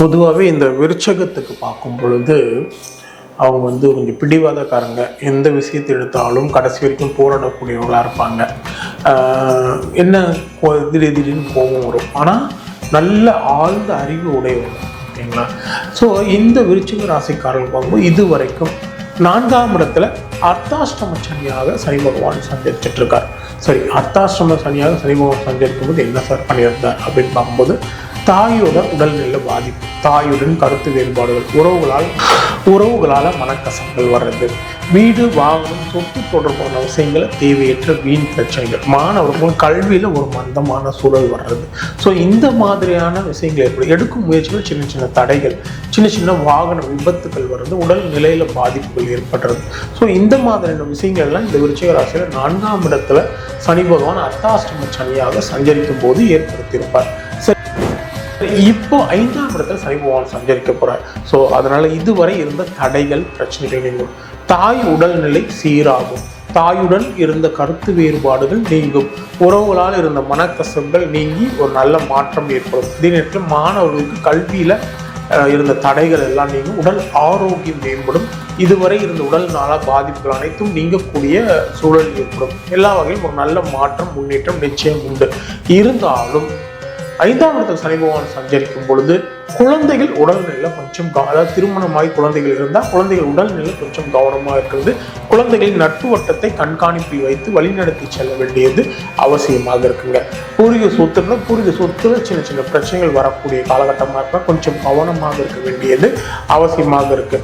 பொதுவாகவே இந்த விருச்சகத்துக்கு பார்க்கும் பொழுது அவங்க கொஞ்சம் பிடிவாதக்காரங்க. எந்த விஷயத்தை எடுத்தாலும் கடைசி வரைக்கும் போராடக்கூடியவங்களாக இருப்பாங்க. என்ன திடீர்னு கோபம் வரும், ஆனால் நல்ல ஆழ்ந்த அறிவு உடையவங்க. ஓகேங்களா? ஸோ இந்த விருச்சிக ராசிக்காரர்கள் பார்க்கும்போது இது வரைக்கும் 4ஆம் இடத்துல அர்த்தாஷ்டம சனியாக சனி பகவான் சஞ்சரிச்சுட்டு இருக்கார். சரி, அர்த்தாஷ்டம சனியாக சனி பகவான் சஞ்சரிக்கும் போது என்ன சார் பண்ணியிருந்தார் அப்படின்னு பார்க்கும்போது, தாயோட உடல்நிலை பாதிப்பு, தாயுடன் கருத்து வேறுபாடுகள், உறவுகளால் மனக்கசங்கள் வர்றது, வீடு வாகனம் சொத்து தொடர்பான விஷயங்களை தேவையற்ற வீண் பிரச்சனைகள், மாணவர்கள் கல்வியில் ஒரு மந்தமான சூழல் வர்றது. ஸோ இந்த மாதிரியான விஷயங்கள் ஏற்படும். எடுக்கும் முயற்சிகள் சின்ன சின்ன தடைகள், சின்ன சின்ன வாகன விபத்துகள் வர்றது, உடல் நிலையில் பாதிப்புகள் ஏற்படுறது. ஸோ இந்த மாதிரியான விஷயங்கள்லாம் இந்த விருச்சிக ராசியில் 4ஆம் இடத்துல சனி பகவான் அர்த்தாஷ்டம சனியாக சஞ்சரிக்கும் போது ஏற்படுத்தியிருப்பார். இப்போ 5ஆம் இடத்துல சனி பகவான் சஞ்சரிக்க போறார். ஸோ அதனால இதுவரை இருந்த தடைகள், பிரச்சனைகள் நீங்கும். தாய் உடல்நிலை சீராகும். தாயுடன் இருந்த கருத்து வேறுபாடுகள் நீங்கும். உறவுகளால் இருந்த மனக்கசப்புகள் நீங்கி ஒரு நல்ல மாற்றம் ஏற்படும். இதே நேரத்தில் மாணவர்களுக்கு கல்வியில இருந்த தடைகள் எல்லாம் நீங்கும். உடல் ஆரோக்கியம் மேம்படும். இதுவரை இருந்த உடல் நல பாதிப்புகள் அனைத்தும் நீங்கக்கூடிய சூழல் ஏற்படும். எல்லா வகையிலும் ஒரு நல்ல மாற்றம், முன்னேற்றம் நிச்சயம் உண்டு. இருந்தாலும் 5ஆம் இடத்தில் சனி பகவான் சஞ்சரிக்கும் பொழுது குழந்தைகள் உடல்நிலை கொஞ்சம், அதாவது திருமணமாகி குழந்தைகள் இருந்தால் குழந்தைகள் உடல்நிலை கொஞ்சம் கவனமாக இருக்கிறது. குழந்தைகளின் நட்பு வட்டத்தை கண்காணிப்பில் வைத்து வழிநடத்தி செல்ல வேண்டியது அவசியமாக இருக்குங்க. பூர்வீக சொத்துல சின்ன சின்ன பிரச்சனைகள் வரக்கூடிய காலகட்டமாக இருந்தால் கொஞ்சம் கவனமாக இருக்க வேண்டியது அவசியமாக இருக்கு.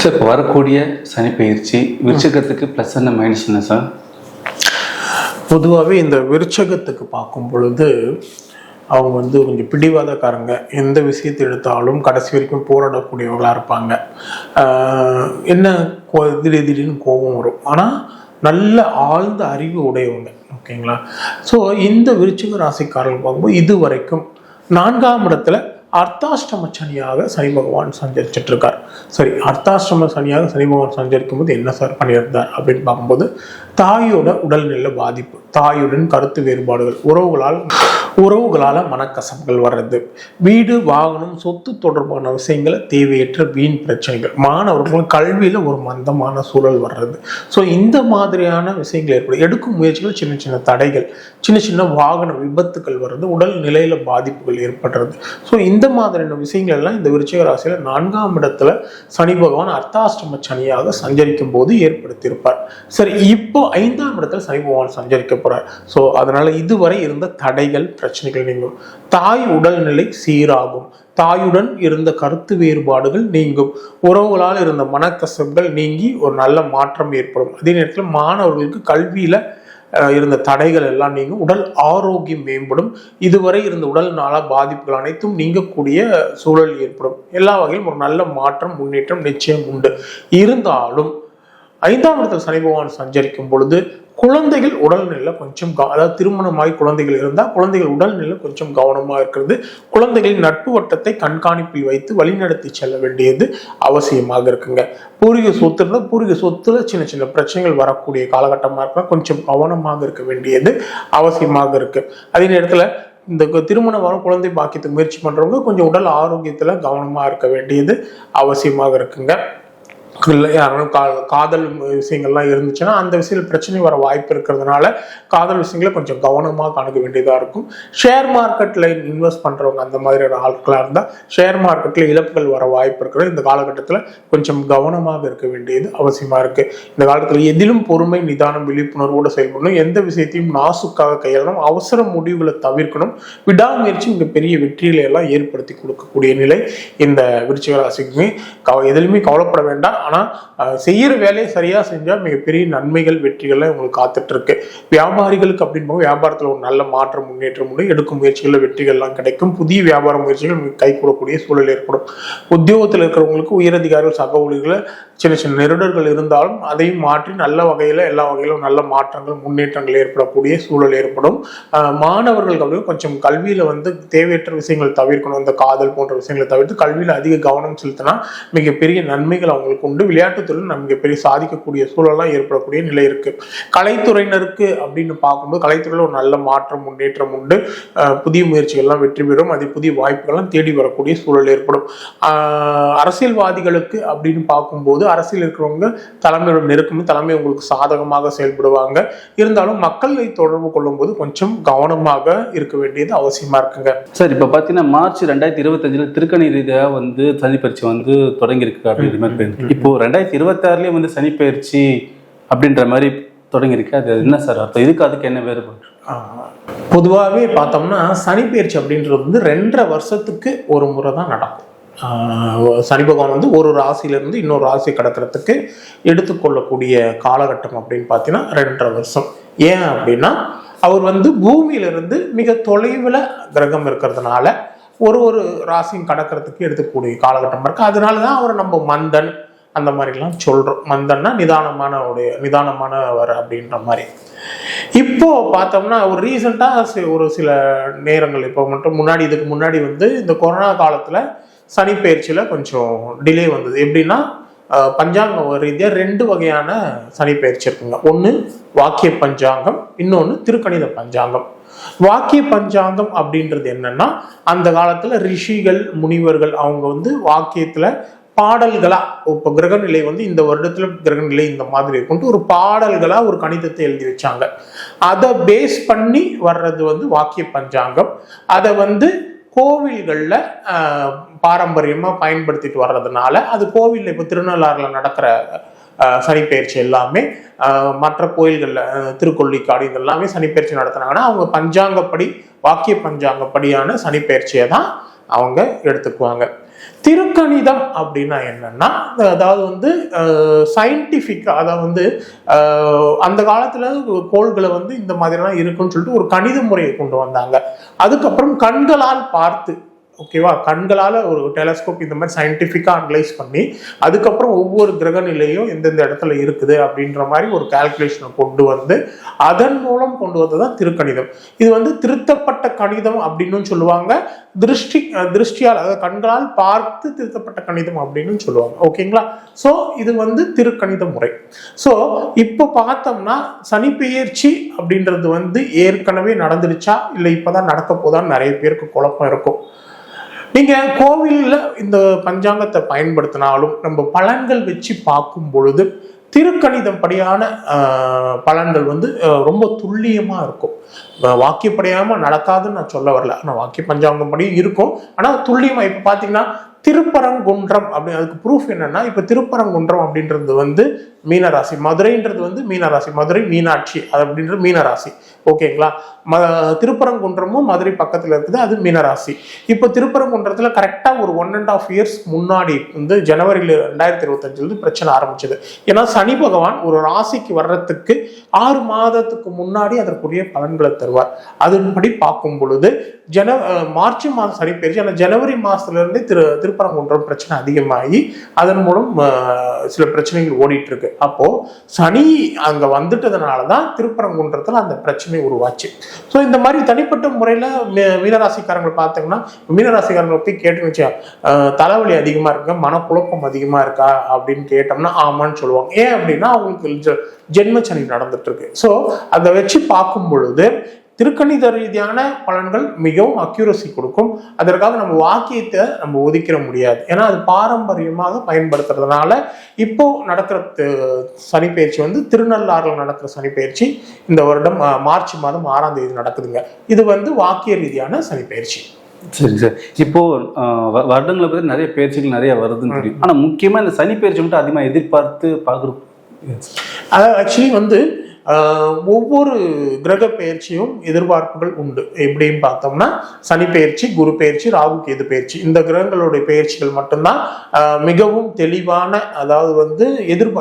சார், இப்போ வரக்கூடிய சனி பயிற்சி விருச்சகத்துக்கு ப்ளஸ் என்ன மைனஸ் என்ன சார்? பொதுவாகவே இந்த விருச்சகத்துக்கு பார்க்கும் பொழுது அவங்க கொஞ்சம் பிடிவாதக்காரங்க. எந்த விஷயத்தை எடுத்தாலும் கடைசி வரைக்கும் போராடக்கூடியவங்களாக இருப்பாங்க. என்ன திடீர்னு கோபம் வரும், ஆனால் நல்ல ஆழ்ந்த அறிவு உடையவங்க. ஓகேங்களா? ஸோ இந்த விருச்சிக ராசிக்காரர்கள் பார்க்கும்போது இது வரைக்கும் 4ஆம் இடத்துல அர்த்தாஷ்டம சனியாக சனி பகவான் சஞ்சரிச்சுட்டு இருக்கார். சரி, அர்த்தாஷ்டம சனியாக சனி பகவான் சஞ்சரிக்கும் போது என்ன சார் பண்ணியிருந்தார் அப்படின்னு பார்க்கும்போது, தாயோட உடல்நிலை பாதிப்பு, தாயுடன் கருத்து வேறுபாடுகள், உறவுகளால் மனக்கசப்புகள் வர்றது, வீடு வாகனம் சொத்து தொடர்பான விஷயங்களை தேவையற்ற வீண் பிரச்சனைகள், மாணவர்கள் கல்வியில் ஒரு மந்தமான சூழல் வர்றது. ஸோ இந்த மாதிரியான விஷயங்கள் ஏற்படும். எடுக்கும் முயற்சிகள் சின்ன சின்ன தடைகள், சின்ன சின்ன வாகன விபத்துகள் வர்றது, உடல் நிலையில பாதிப்புகள் ஏற்படுறது. ஸோ இந்த மாதிரியான விஷயங்கள் எல்லாம் இந்த விருச்சிக ராசியில 4ஆம் இடத்துல சனி பகவான் அர்த்தாஷ்டம சனியாக சஞ்சரிக்கும் போது ஏற்படுத்தியிருப்பார். சரி, இப்போ 5ஆம் இடத்துல சனி பகவான் சஞ்சரிக்க போறார். ஸோ அதனால இதுவரை இருந்த தடைகள், பிரச்சனைகள் நீங்கும். தாய் உடல்நிலை சீராகும். தாயுடன் இருந்த கருத்து வேறுபாடுகள் நீங்கும். உறவுகளால் இருந்த மனக்கசப்புகள் நீங்கி ஒரு நல்ல மாற்றம் ஏற்படும். அதே நேரத்தில் மாணவர்களுக்கு கல்வியில இருந்த தடைகள் எல்லாம் நீங்கும். உடல் ஆரோக்கியம் மேம்படும். இதுவரை இருந்த உடல் நல பாதிப்புகள் அனைத்தும் நீங்கக்கூடிய சூழல் ஏற்படும். எல்லா வகையிலும் ஒரு நல்ல மாற்றம், முன்னேற்றம் நிச்சயம் உண்டு. இருந்தாலும் 5ஆம் இடத்தில் சனி பகவான் சஞ்சரிக்கும் பொழுது குழந்தைகள் உடல்நிலை கொஞ்சம், அதாவது திருமணமாகி குழந்தைகள் இருந்தால் குழந்தைகள் உடல்நிலை கொஞ்சம் கவனமாக இருக்கிறது. குழந்தைகளின் நட்பு வட்டத்தை கண்காணிப்பில் வைத்து வழிநடத்தி செல்ல வேண்டியது அவசியமாக இருக்குங்க. பூர்வீக சொத்துல சின்ன சின்ன பிரச்சனைகள் வரக்கூடிய காலகட்டமாக இருந்தால் கொஞ்சம் கவனமாக இருக்க வேண்டியது அவசியமாக இருக்கு. அதே நேரத்தில் இந்த திருமணம் குழந்தை பாக்கியத்துக்கு முயற்சி பண்றவங்க கொஞ்சம் உடல் ஆரோக்கியத்துல கவனமா இருக்க வேண்டியது அவசியமாக இருக்குங்க. யாரும் காதல் விஷயங்கள்லாம் இருந்துச்சுன்னா அந்த விஷயத்தில் பிரச்சனை வர வாய்ப்பு இருக்கிறதுனால காதல் விஷயங்களை கொஞ்சம் கவனமாக அணுக வேண்டியதாக இருக்கும். ஷேர் மார்க்கெட்டில் இன்வெஸ்ட் பண்ணுறவங்க அந்த மாதிரியான ஆட்களாக இருந்தால் ஷேர் மார்க்கெட்டில் இழப்புகள் வர வாய்ப்பு இருக்கிறது. இந்த காலகட்டத்தில் கொஞ்சம் கவனமாக இருக்க வேண்டியது அவசியமாக இருக்குது. இந்த காலத்தில் எதிலும் பொறுமை, நிதானம், விழிப்புணர்வோடு செயல்படணும். எந்த விஷயத்தையும் நாசுக்காக கையாளணும். அவசர முடிவுகளை தவிர்க்கணும். விடாமுயற்சி இங்கே பெரிய வெற்றிகளை எல்லாம் ஏற்படுத்தி கொடுக்கக்கூடிய நிலை இந்த விருச்சிக ராசிக்குமே. எதிலுமே கவலைப்பட வேண்டாம். ஆனால் செய்யற வேலையை சரியா செஞ்சா மிகப்பெரிய நன்மைகள், வெற்றிகள்லாம் உங்களுக்கு காத்துட்டு இருக்கு. வியாபாரிகளுக்கு அப்படின்னு வியாபாரத்தில் ஒரு நல்ல மாற்றம், முன்னேற்றம் உண்டு. எடுக்கும் முயற்சிகள்ல வெற்றிகள்லாம் கிடைக்கும். புதிய வியாபார முயற்சிகள் கை கூடக்கூடிய சூழல் ஏற்படும். உத்தியோகத்தில் இருக்கிறவங்களுக்கு உயரதிகாரிகள், சக ஊழியர்களை சின்ன சின்ன நெருடர்கள் இருந்தாலும் அதையும் மாற்றி நல்ல வகையில எல்லா வகையிலும் நல்ல மாற்றங்கள், முன்னேற்றங்கள் ஏற்படக்கூடிய சூழல் ஏற்படும். மாணவர்களுக்கு கொஞ்சம் கல்வியில தேவையற்ற விஷயங்கள் தவிர்க்கணும். இந்த காதல் போன்ற விஷயங்களை தவிர்த்து கல்வியில அதிக கவனம் செலுத்தினா மிகப்பெரிய நன்மைகள் அவங்களுக்கு கொண்டு விளையாட்டுத்துறையில் நமக்கு பெரிய சாதிக்கக்கூடிய சூழலாம் ஏற்படக்கூடிய நிலை இருக்கு. கலைத்துறையினருக்கு அப்படின்னு பார்க்கும்போது கலைத்துறையில் ஒரு நல்ல மாற்றம் முன்னேற்றம் உண்டு. புதிய முயற்சிகள்லாம் வெற்றி பெறும். அதே புதிய வாய்ப்புகள்லாம் தேடி வரக்கூடிய சூழல் ஏற்படும். அரசியல்வாதிகளுக்கு அப்படின்னு பார்க்கும்போது அரசியல் இருக்கிறவங்க தலைமையோட நெருக்கமும் தலைமை உங்களுக்கு சாதகமாக செயல்படுவாங்க. இருந்தாலும் மக்களை தொடர்பு கொள்ளும் போது கொஞ்சம் கவனமாக இருக்க வேண்டியது அவசியமா இருக்குங்க. சார், இப்ப பாத்தீங்கன்னா மார்ச் 2025 திருக்கணி ரீதியா வந்து சனிப்பயிற்சி வந்து தொடங்கியிருக்கு அப்படின்ற மாதிரி. இப்போ 2026லயே வந்து சனிப்பயிற்சி அப்படின்ற மாதிரி தொடங்கியிருக்கு. அது என்ன சார் அர்த்தம்? இதுக்கு அதுக்கு என்ன வேறுபாடு? பொதுவாகவே பார்த்தோம்னா சனிப்பயிற்சி அப்படின்றது வந்து 2.5 வருஷத்துக்கு ஒரு முறை தான் நடக்கும். சனி பகவான் வந்து ஒரு ராசியிலிருந்து இன்னொரு ராசி கடக்கிறதுக்கு எடுத்துக்கொள்ளக்கூடிய காலகட்டம் அப்படின்னு பார்த்தீங்கன்னா 2.5 வருஷம். ஏன் அப்படின்னா அவர் வந்து பூமியிலிருந்து மிக தொலைவில் கிரகம் இருக்கிறதுனால ஒரு ராசியும் கடக்கிறதுக்கு எடுத்துக்கூடிய காலகட்டம் இருக்கு. அதனால தான் அவர் நம்ம மந்தன் அந்த மாதிரிலாம் சொல்றோம். மந்தன்னா நிதானமானவர் அப்படின்ற மாதிரி. இப்போ பார்த்தோம்னா ஒரு ரீசெண்டா ஒரு சில நேரங்கள் இப்போ மட்டும் இதுக்கு முன்னாடி வந்து இந்த கொரோனா காலத்துல சனி பயிற்சியில கொஞ்சம் டிலே வந்தது. எப்படின்னா பஞ்சாங்க ரீதியா 2 வகையான சனி பயிற்சி இருக்குங்க. ஒன்று வாக்கிய பஞ்சாங்கம், இன்னொன்று திருக்கணித பஞ்சாங்கம். வாக்கிய பஞ்சாங்கம் அப்படின்றது என்னன்னா அந்த காலத்துல ரிஷிகள் முனிவர்கள் அவங்க வந்து வாக்கியத்துல பாடல்களா, இப்போ கிரகநிலை வந்து இந்த வருடத்துல கிரகநிலை இந்த மாதிரி இருக்குன்ட்டு ஒரு பாடல்களா ஒரு கணிதத்தை எழுதி வச்சாங்க. அதை பேஸ் பண்ணி வர்றது வந்து வாக்கிய பஞ்சாங்கம். அதை வந்து கோவில்களில் பாரம்பரியமாக பயன்படுத்திட்டு வர்றதுனால அது கோவிலில் இப்போ திருநள்ளாறில் நடக்கிற சனிப்பெயர்ச்சி எல்லாமே மற்ற கோயில்களில் திருக்கொள்ளிக்காடு இதெல்லாமே சனிப்பெயர்ச்சி நடத்துனாங்கன்னா அவங்க பஞ்சாங்கப்படி வாக்கிய பஞ்சாங்கப்படியான சனிப்பெயர்ச்சியை தான் அவங்க எடுத்துக்குவாங்க. திருக்கணிதம் அப்படின்னா என்னன்னா அதாவது வந்து சயின்டிஃபிக்கா, அதாவது வந்து அந்த காலத்துல கோள்களை வந்து இந்த மாதிரிலாம் இருக்குன்னு சொல்லிட்டு ஒரு கணித முறையை கொண்டு வந்தாங்க. அதுக்கப்புறம் கண்களால் பார்த்து, ஓகேவா, கண்களால் ஒரு டெலஸ்கோப் இந்த மாதிரி சயின்டிஃபிக்காக அனலைஸ் பண்ணி அதுக்கப்புறம் ஒவ்வொரு கிரக நிலையும் எந்தெந்த இடத்துல இருக்குது அப்படின்ற மாதிரி ஒரு கால்குலேஷனை கொண்டு வந்து அதன் மூலம் கொண்டு வந்தது தான் திருக்கணிதம். இது வந்து திருத்தப்பட்ட கணிதம் அப்படின்னு சொல்லுவாங்க. திருஷ்டியால், அதாவது கண்களால் பார்த்து திருத்தப்பட்ட கணிதம் அப்படின்னு சொல்லுவாங்க. ஓகேங்களா? ஸோ இது வந்து திருக்கணித முறை. ஸோ இப்போ பார்த்தோம்னா சனிப்பெயர்ச்சி அப்படின்றது வந்து ஏற்கனவே நடந்துடுச்சா இல்லை இப்போதான் நடக்க போதான்னு நிறைய பேருக்கு குழப்பம் இருக்கும். நீங்க கோவில்ல இந்த பஞ்சாங்கத்தை பயன்படுத்தினாலும் நம்ம பலன்கள் வச்சு பார்க்கும் பொழுது திருக்கணிதம் படியான பலன்கள் வந்து ரொம்ப துல்லியமா இருக்கும். வாக்கியப்படியாம நடக்காதுன்னு நான் சொல்ல வரல, ஆனா வாக்கிய பஞ்சாங்கம் படியும் இருக்கும், ஆனா துல்லியமா. இப்ப பாத்தீங்கன்னா திருப்பரங்குன்றம் அப்படி, அதுக்கு ப்ரூஃப் என்னன்னா இப்ப திருப்பரங்குன்றம் அப்படின்றது வந்து மீனராசி, மதுரைன்றது வந்து மீனராசி, மதுரை மீனாட்சி அப்படின்றது மீனராசி. ஓகேங்களா? திருப்பரங்குன்றமும் மதுரை பக்கத்துல இருக்குது, அது மீனராசி. இப்போ திருப்பரங்குன்றத்துல கரெக்டா ஒரு 1.5 இயர்ஸ் முன்னாடி வந்து ஜனவரியில 2025 பிரச்சனை ஆரம்பிச்சது. ஏன்னா சனி பகவான் ஒரு ராசிக்கு வர்றதுக்கு 6 மாதத்துக்கு முன்னாடி அதற்குரிய பலன்களை தருவார். அதன்படி பார்க்கும் பொழுது மார்ச் மாதம் சனி பெயர்ச்சி, ஆனால் ஜனவரி மாசத்துல இருந்தே திருப்பரங்குன்றம் பிரச்சனை அதிகமாகி அதன் மூலம் சில பிரச்சனைகள் ஓடிட்டு இருக்கு. அப்போ சனி அங்க வந்துட்டதுனாலதான் திருப்பரங்குன்றத்துல அந்த பிரச்சனை உருவாச்சு. ஸோ இந்த மாதிரி தனிப்பட்ட முறையில மீனராசிக்காரங்களை பார்த்தீங்கன்னா, மீனராசிக்காரங்களை போய் கேட்டு வச்சா தலைவலி அதிகமா இருக்கா, மனக்குழப்பம் அதிகமா இருக்கா அப்படின்னு கேட்டோம்னா ஆமான்னு சொல்லுவாங்க. ஏன் அப்படின்னா அவங்களுக்கு ஜென்மச்சனி நடந்துட்டு இருக்கு. ஸோ அதை வச்சு பார்க்கும் பொழுது திருக்கணித ரீதியான பலன்கள் மிகவும் அக்யூரசி கொடுக்கும். அதற்காக நம்ம வாக்கியத்தை நம்ம ஒதுக்கிட முடியாது. ஏன்னா அது பாரம்பரியமாக பயன்படுத்துறதுனால இப்போ நடக்கிற சனிப்பெயர்ச்சி வந்து திருநள்ளாறில் நடக்கிற சனிப்பெயர்ச்சி இந்த வருடம் மார்ச் மாதம் 6ஆம் தேதி நடக்குதுங்க. இது வந்து வாக்கிய ரீதியான சனிப்பெயர்ச்சி. சரி சார், இப்போ வருடங்களை பற்றி நிறைய பயிற்சிகள் நிறைய வருதுன்னு தெரியும். ஆனா முக்கியமா இந்த சனி பயிற்சி மட்டும் அதிகமாக எதிர்பார்த்து பார்க்குறோம். ஆக்சுவலி வந்து ஒவ்வொரு கிரக பெயர்ச்சியும் எதிர்பார்ப்புகள் உண்டு. எப்படின்னு பார்த்தோம்னா சனி பெயர்ச்சி, குரு பெயர்ச்சி, ராகு கேது பெயர்ச்சி, இந்த கிரகங்களுடைய பெயர்ச்சிகள் மட்டும்தான் மிகவும் தெளிவான, அதாவது வந்து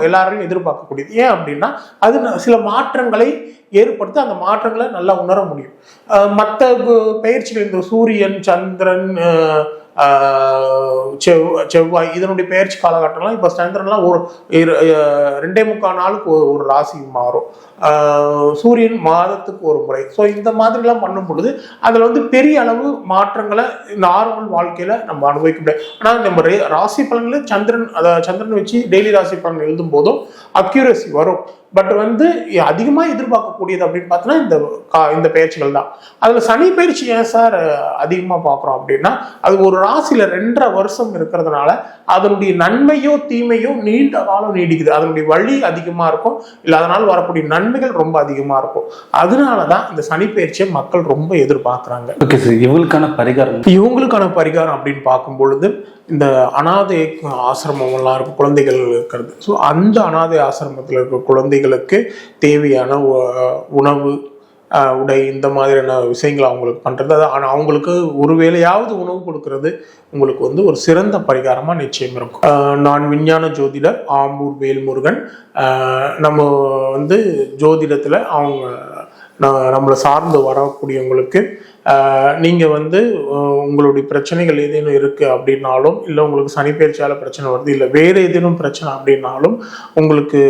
எல்லாரையும் எதிர்பார்க்கக்கூடியது. ஏன் அப்படின்னா அது சில மாற்றங்களை ஏற்படுத்தி அந்த மாற்றங்களை நல்லா உணர முடியும். மற்ற பெயர்ச்சிகள் இந்த சூரியன், சந்திரன், செவ்வாய் இதனுடைய பெயர்ச்சி காலகட்டம்லாம் இப்போ சந்திரன்லாம் ஒரு 2.25 நாளுக்கு ஒரு ராசி மாறும். சூரியன் மாதத்துக்கு ஒரு முறை. ஸோ இந்த மாதிரிலாம் பண்ணும் பொழுது அதில் வந்து பெரிய அளவு மாற்றங்களை நார்மல் வாழ்க்கையில நம்ம அனுபவிக்க முடியாது. ஆனால் நம்ம ராசி பலன்களை சந்திரன் வச்சு டெய்லி ராசி பலன் எழுதும் போதும் அக்யூரசி வரும். பட் வந்து அதிகமாக எதிர்பார்க்கக்கூடியது அப்படின்னு பார்த்தோன்னா இந்த பயிற்சிகள் தான். அதில் சனி பயிற்சி ஏன் சார் அதிகமாக பார்க்குறோம் அப்படின்னா, அது ஒரு ராசியில் 2.5 வருஷம் இருக்கிறதுனால அதனுடைய நன்மையோ தீமையோ நீண்ட காலம் நீடிக்குது. அதனுடைய வழி அதிகமாக இருக்கும், இல்லை அதனால் வரக்கூடிய நன்மைகள் ரொம்ப அதிகமாக இருக்கும். அதனால தான் இந்த சனி பயிற்சியை மக்கள் ரொம்ப எதிர்பார்க்குறாங்க. ஓகே சார், இவங்களுக்கான பரிகாரம் அப்படின்னு பார்க்கும் பொழுது இந்த அனாதை ஆசிரமம்லாம் இருக்கும், குழந்தைகள் இருக்கிறது. ஸோ அந்த அனாதை ஆசிரமத்தில் இருக்கிற குழந்தைகளுக்கு தேவையான உணவு, உடை, இந்த மாதிரியான விஷயங்களை அவங்களுக்கு பண்ணுறது. அது அவங்களுக்கு ஒரு வேளையாவது உணவு கொடுக்கறது உங்களுக்கு வந்து ஒரு சிறந்த பரிகாரமாக நிச்சயம் இருக்கும். நான் விஞ்ஞான ஜோதிடர் ஆம்பூர் வேல்முருகன். நம்ம வந்து ஜோதிடத்தில் நம்மளை சார்ந்து வரக்கூடியவங்களுக்கு நீங்கள் வந்து உங்களுடைய பிரச்சனைகள் ஏதேனும் இருக்குது அப்படின்னாலும், இல்லை உங்களுக்கு சனிப்பெயர்ச்சியால் பிரச்சனை வருது, இல்லை வேறு ஏதேனும் பிரச்சனை அப்படின்னாலும் உங்களுக்கு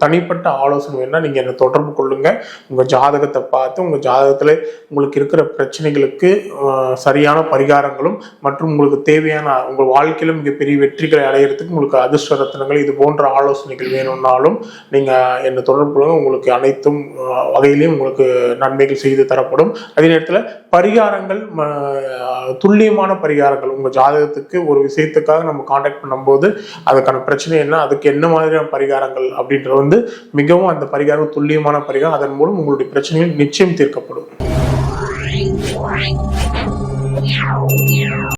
தனிப்பட்ட ஆலோசனை வேணும்னா நீங்கள் என்னை தொடர்பு கொள்ளுங்கள். உங்கள் ஜாதகத்தை பார்த்து உங்கள் ஜாதகத்தில் உங்களுக்கு இருக்கிற பிரச்சனைகளுக்கு சரியான பரிகாரங்களும் மற்றும் உங்களுக்கு தேவையான உங்கள் வாழ்க்கையிலும் மிகப்பெரிய வெற்றிகளை அடையிறதுக்கு உங்களுக்கு அதிர்ஷ்ட ரத்தினங்கள் இது போன்ற ஆலோசனைகள் வேணும்னாலும் நீங்கள் என்னை தொடர்பு கொள்ளுங்கள். உங்களுக்கு அனைத்தும் வகையிலையும் உங்களுக்கு நன்மைகள் செய்து தரப்படும். அதே நேரத்தில் பரிகாரங்கள், துல்லியமான பரிகாரங்கள், உங்கள் ஜாதகத்துக்கு ஒரு விஷயத்துக்காக நம்ம காண்டாக்ட் பண்ணும்போது அதுக்கான பிரச்சனை என்ன, அதுக்கு என்ன மாதிரியான பரிகாரங்கள் அப்படின்றது வந்து மிகவும் அந்த பரிகாரம் துல்லியமான பரிகாரம். அதன் மூலம் உங்களுடைய பிரச்சனைகள் நிச்சயம் தீர்க்கப்படும்.